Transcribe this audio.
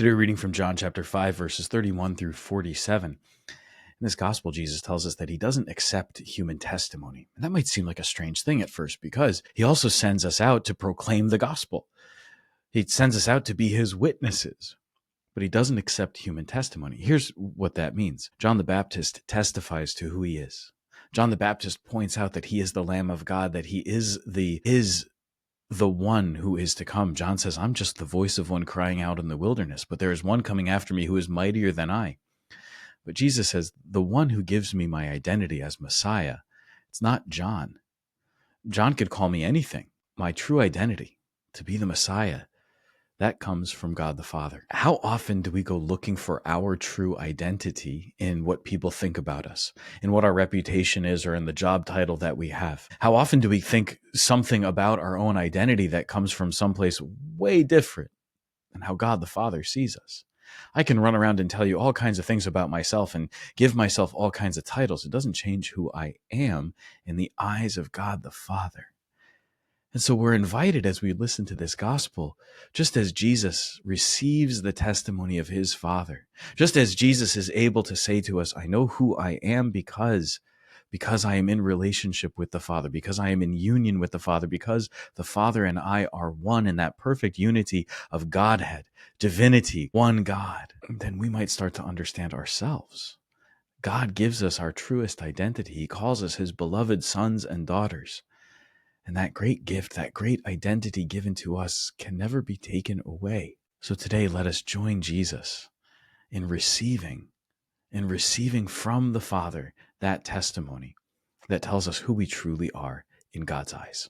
Today we're reading from John chapter 5, verses 31 through 47. In this gospel, Jesus tells us that he doesn't accept human testimony. And that might seem like a strange thing at first because he also sends us out to proclaim the gospel. He sends us out to be his witnesses, but he doesn't accept human testimony. Here's what that means. John the Baptist testifies to who he is. John the Baptist points out that he is the Lamb of God, that he is the one who is to come. John says, I'm just the voice of one crying out in the wilderness, but there is one coming after me who is mightier than I. But Jesus says, the one who gives me my identity as Messiah, it's not John. John could call me anything. My true identity, to be the Messiah, that comes from God the Father. How often do we go looking for our true identity in what people think about us, in what our reputation is, or in the job title that we have? How often do we think something about our own identity that comes from someplace way different than how God the Father sees us? I can run around and tell you all kinds of things about myself and give myself all kinds of titles. It doesn't change who I am in the eyes of God the Father. And so we're invited as we listen to this gospel, just as Jesus receives the testimony of his Father, just as Jesus is able to say to us, I know who I am because I am in relationship with the Father, because I am in union with the Father, because the Father and I are one in that perfect unity of Godhead, divinity, one God. Then we might start to understand ourselves. God gives us our truest identity. He calls us his beloved sons and daughters. And that great gift, that great identity given to us can never be taken away. So today, let us join Jesus in receiving from the Father that testimony that tells us who we truly are in God's eyes.